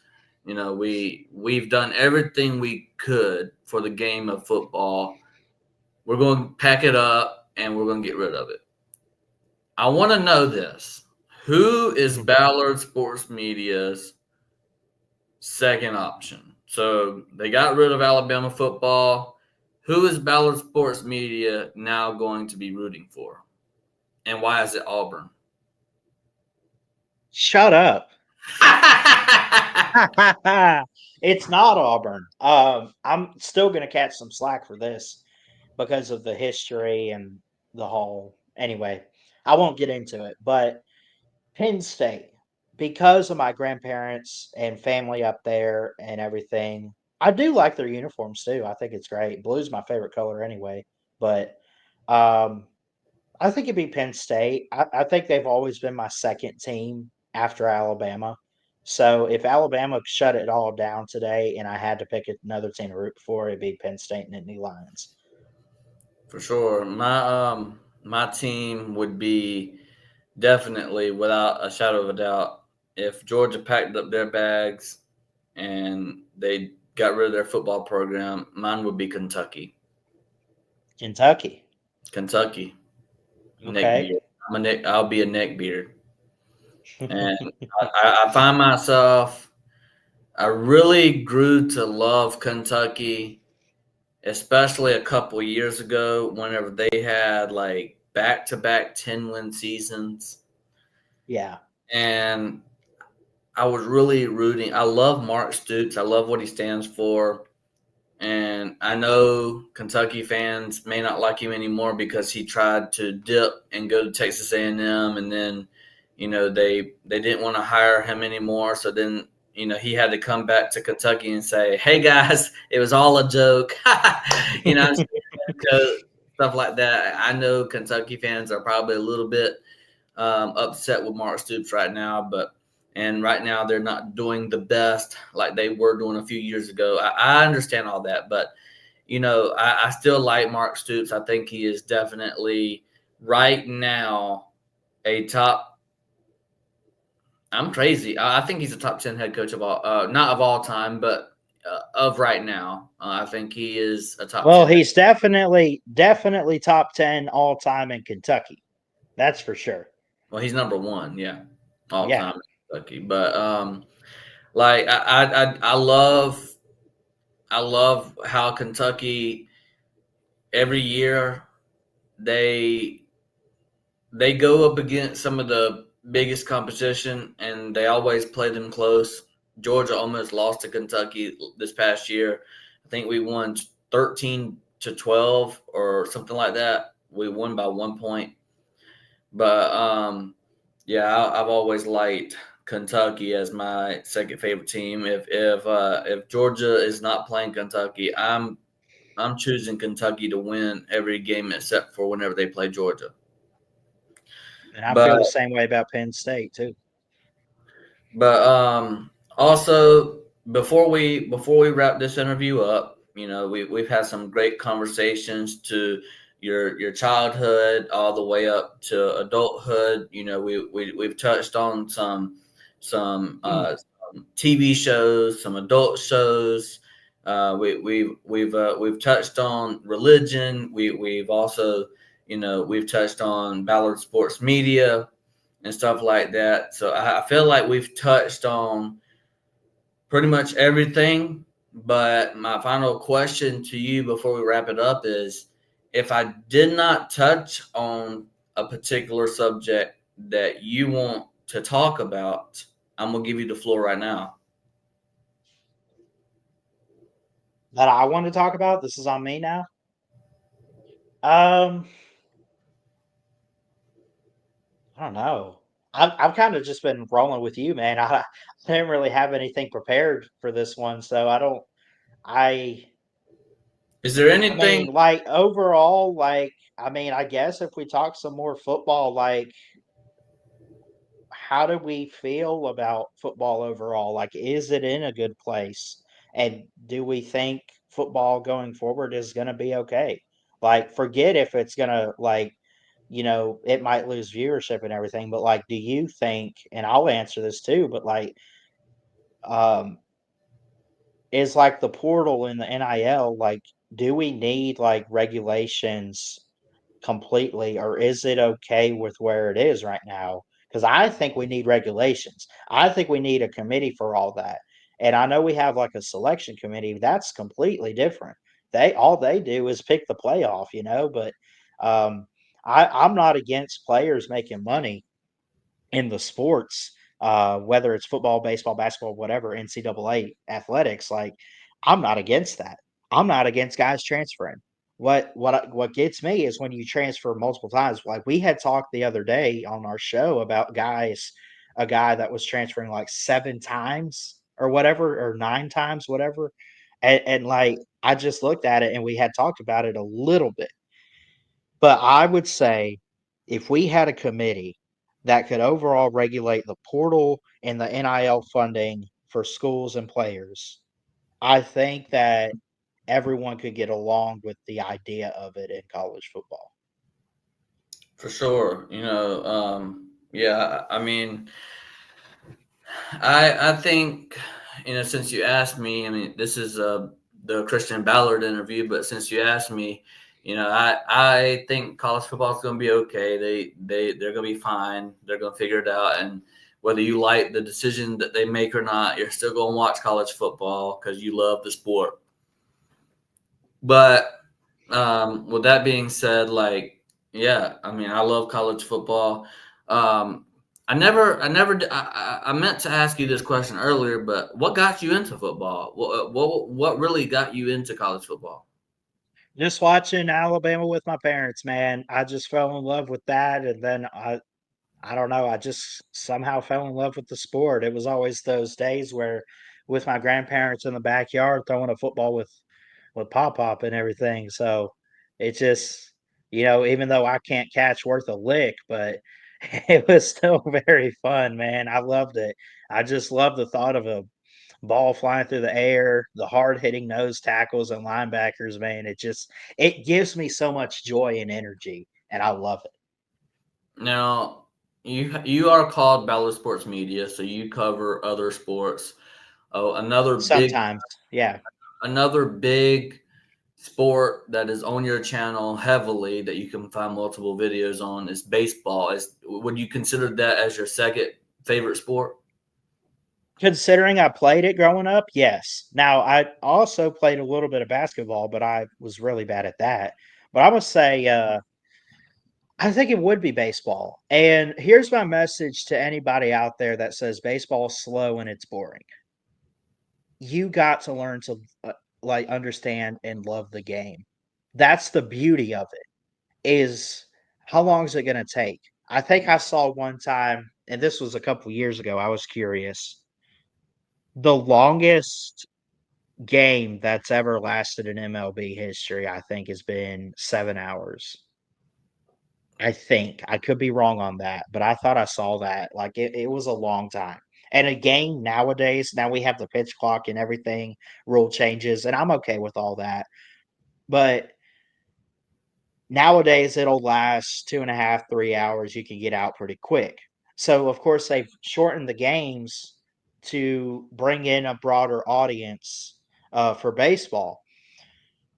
We've done everything we could for the game of football. We're going to pack it up and we're going to get rid of it. I want to know this. Who is Mhm. Ballard Sports Media's second option? So they got rid of Alabama football. Who is Ballard Sports Media now going to be rooting for? And why is it Auburn? Shut up. It's not Auburn. I'm still going to catch some slack for this because of the history and the whole. Anyway, I won't get into it, but Penn State, because of my grandparents and family up there and everything, I do like their uniforms too. I think it's great. Blue's my favorite color anyway, but um, I think it'd be Penn State. I think they've always been my second team after Alabama. So if Alabama shut it all down today and I had to pick another team to root for, it'd be Penn State and Nittany Lions. For sure. My team would be definitely, without a shadow of a doubt, if Georgia packed up their bags and they got rid of their football program, mine would be Kentucky. Kentucky. Kentucky. Okay. Neckbeard. I'll be a neckbeard. And I find myself I really grew to love Kentucky, especially a couple years ago whenever they had like back-to-back 10-win seasons. Yeah. And I was really rooting. I love Mark Stoops. I love what he stands for. And I know Kentucky fans may not like him anymore because he tried to dip and go to Texas A&M, and then, they didn't want to hire him anymore. So then, he had to come back to Kentucky and say, "Hey guys, it was all a joke," because stuff like that. I know Kentucky fans are probably a little bit upset with Mark Stoops right now, and right now they're not doing the best like they were doing a few years ago. I understand all that, but I still like Mark Stoops. I think he is definitely right now a top. I'm crazy. I think he's a top 10 head coach of all, not of all time, but of right now. I think he is a top Well, 10 head. he's definitely top 10 all time in Kentucky. That's for sure. Well, he's number one, yeah, all Yeah. time in Kentucky. But like I love how Kentucky every year they they go up against some of the biggest competition and they always play them close. Georgia almost lost to Kentucky this past year. I think we won 13-12 or something like that. We won by 1 point. But yeah, I've always liked Kentucky as my second favorite team. If Georgia is not playing Kentucky, I'm choosing Kentucky to win every game except for whenever they play Georgia. And I feel But the same way about Penn State too. also before we wrap this interview up, we've had some great conversations to your childhood all the way up to adulthood. We've touched on some TV shows, some adult shows. We've touched on religion. We've also we've touched on Ballard Sports Media and stuff like that. So I feel like we've touched on pretty much everything. But my final question to you before we wrap it up is, if I did not touch on a particular subject that you want to talk about, I'm going to give you the floor right now. That I want to talk about. This is on me now. Um, I don't know. I've kind of just been rolling with you, man. I didn't really have anything prepared for this one, so I don't. I Is there I anything? mean, like overall, like I mean, I guess if we talk some more football, like how do we feel about football overall? Like, is it in a good place? And do we think football going forward is going to be okay? Like, forget if it's going to, like, it might lose viewership and everything, but like, do you think, and I'll answer this too, but like, um, is like the portal in the NIL, like, do we need like regulations completely, or is it okay with where it is right now? Because I think we need regulations. I think we need a committee for all that. And I know we have like a selection committee. That's completely different. They do is pick the playoff, but um, I'm not against players making money in the sports, whether it's football, baseball, basketball, whatever, NCAA athletics, like I'm not against that. I'm not against guys transferring. What gets me is when you transfer multiple times. Like we had talked the other day on our show about a guy that was transferring like 7 times or whatever, or 9 times, whatever. And like I just looked at it and we had talked about it a little bit. But I would say if we had a committee that could overall regulate the portal and the NIL funding for schools and players, I think that everyone could get along with the idea of it in college football. For sure. Yeah, I mean, I think, since you asked me, I mean, this is the Christian Ballard interview, but since you asked me, I think college football is going to be okay. They're going to be fine. They're going to figure it out, and whether you like the decision that they make or not, you're still going to watch college football because you love the sport. But with that being said, like, yeah, I mean, I love college football. Um, I meant to ask you this question earlier, but what got you into football? What really got you into college football? Just watching Alabama with my parents, man, I just fell in love with that, and then I don't know, I just somehow fell in love with the sport. It was always those days where with my grandparents in the backyard throwing a football with pop and everything. So it just, even though I can't catch worth a lick, but it was still very fun, man. I loved it. I just love the thought of a ball flying through the air, the hard hitting nose tackles and linebackers, man. It gives me so much joy and energy, and I love it. Now, you are called Ballard Sports Media, so you cover other sports. Oh, Sometimes, yeah. another big sport that is on your channel heavily that you can find multiple videos on is baseball. Would you consider that as your second favorite sport? Considering I played it growing up, yes. Now, I also played a little bit of basketball, but I was really bad at that. But I would say, I think it would be baseball. And here's my message to anybody out there that says baseball is slow and it's boring. You got to learn to like understand and love the game. That's the beauty of it. Is how long is it going to take? I think I saw one time, and this was a couple years ago. I was curious. The longest game that's ever lasted in MLB history, I think, has been 7 hours. I think. I could be wrong on that, but I thought I saw that. Like, it was a long time. And a game nowadays, now we have the pitch clock and everything, rule changes, and I'm okay with all that. But nowadays, it'll last 2.5, 3 hours, you can get out pretty quick. So, of course, they've shortened the games to bring in a broader audience, for baseball.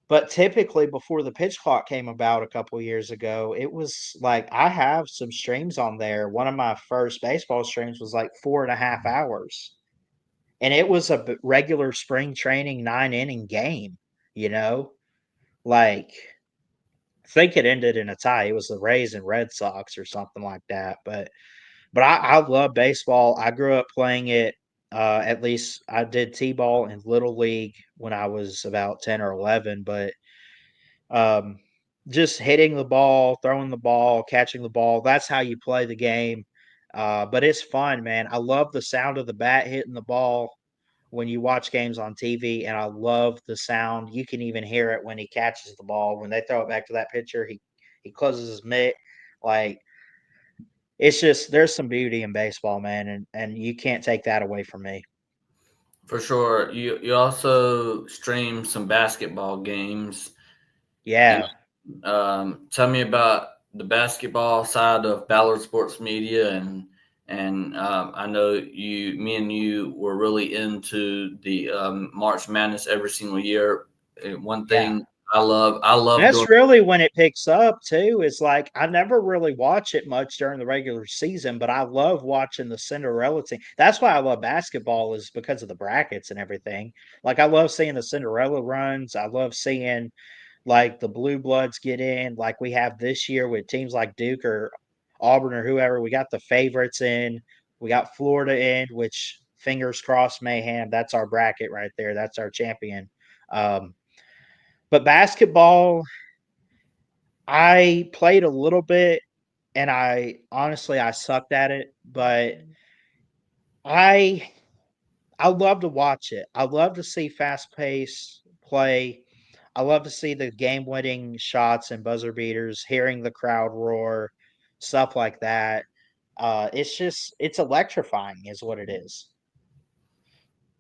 But typically, before the pitch clock came about a couple years ago, it was like I have some streams on there. One of my first baseball streams was like 4.5 hours, and it was a regular spring training 9 inning game. You know, like I think it ended in a tie. It was the Rays and Red Sox or something like that. But I love baseball. I grew up playing it. At least I did t-ball in little league when I was about 10 or 11, but um, just hitting the ball, throwing the ball, catching the ball. That's how you play the game. But it's fun, man. I love the sound of the bat hitting the ball when you watch games on TV, and I love the sound. You can even hear it when he catches the ball. When they throw it back to that pitcher, he closes his mitt. Like it's just there's some beauty in baseball, man, and you can't take that away from me. For sure. You also stream some basketball games. And Yeah, tell me about the basketball side of Ballard Sports Media, and I know me and you were really into the March Madness every single year. One yeah. thing I love That's doing. really when it picks up too. Is like I never really watch it much during the regular season, but I love watching the Cinderella team. That's why I love basketball is because of the brackets and everything. Like I love seeing the Cinderella runs. I love seeing like the blue bloods get in, like we have this year with teams like Duke or Auburn or whoever. We got the favorites in. We got Florida in, which fingers crossed mayhem. That's our bracket right there. That's our champion. Um, but basketball, I played a little bit and I honestly I sucked at it, but I I love to watch it. I love to see fast paced play. I love to see the game winning shots and buzzer beaters, hearing the crowd roar, stuff like that. It's electrifying is what it is.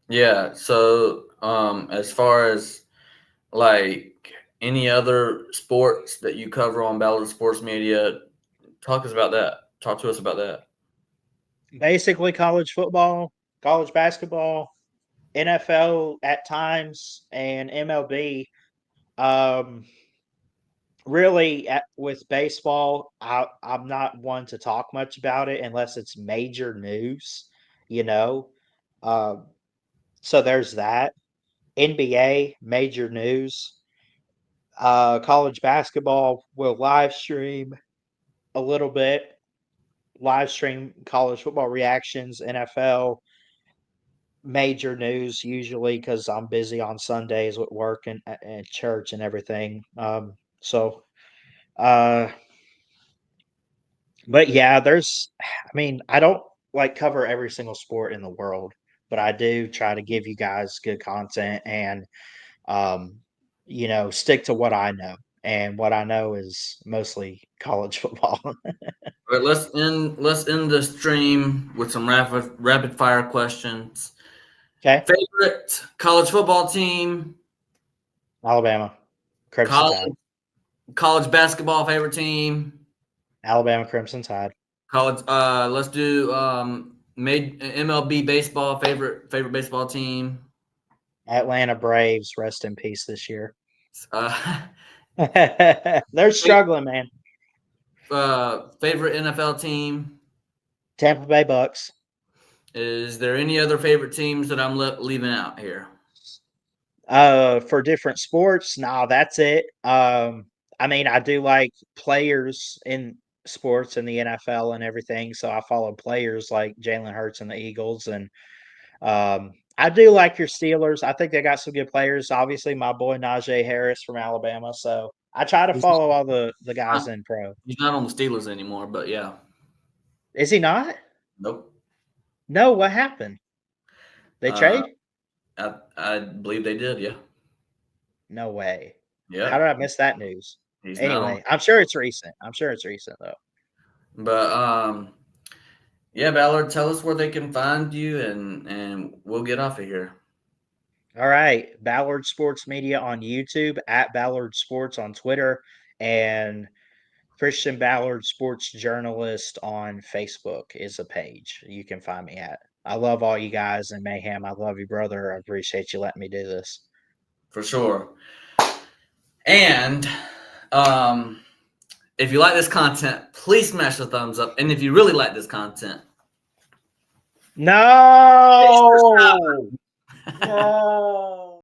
Yeah. So as far as like any other sports that you cover on Ballard Sports Media, talk us about that. Talk to us about that. Basically college football, college basketball, NFL at times, and MLB. Um, really, with baseball, I'm not one to talk much about it unless it's major news, you know. Um, so there's that. NBA, major news. College basketball will live stream a little bit, live stream college football reactions, NFL, major news usually because I'm busy on Sundays with work and church and everything. So, uh, but yeah, I mean, I don't like cover every single sport in the world, but I do try to give you guys good content and, um, stick to what I know. And what I know is mostly college football. All right, let's end the stream with some rapid fire questions. Okay. Favorite college football team, Alabama, Crimson Tide. college college basketball favorite team, Alabama Crimson Tide. college. Let's do made MLB baseball favorite baseball team. Atlanta Braves, rest in peace this year. Uh, They're struggling, man. favorite NFL team. Tampa Bay Bucks. Is there any other favorite teams that I'm leaving out here? For different sports, nah, that's it. I mean, I do like players in sports in the NFL and everything, so I follow players like Jalen Hurts and the Eagles, and I do like your Steelers. I think they got some good players. Obviously, my boy Najee Harris from Alabama, so I try to He's follow all the guys not, in pro. he's not on the Steelers anymore, but yeah, Is he not? nope. No, what happened? They Uh, trade? I believe they did. Yeah, No way. How yeah. did I miss that news? He's not on. Anyway, I'm sure it's recent. I'm sure it's recent though. But yeah, Ballard, tell us where they can find you, and we'll get off of here. All right, Ballard Sports Media on YouTube, at Ballard Sports on Twitter, and Christian Ballard Sports Journalist on Facebook is a page you can find me at. I love all you guys in Mayhem. I love you, brother. I appreciate you letting me do this. For sure. And if you like this content, please smash the thumbs up. And if you really like this content, No! No!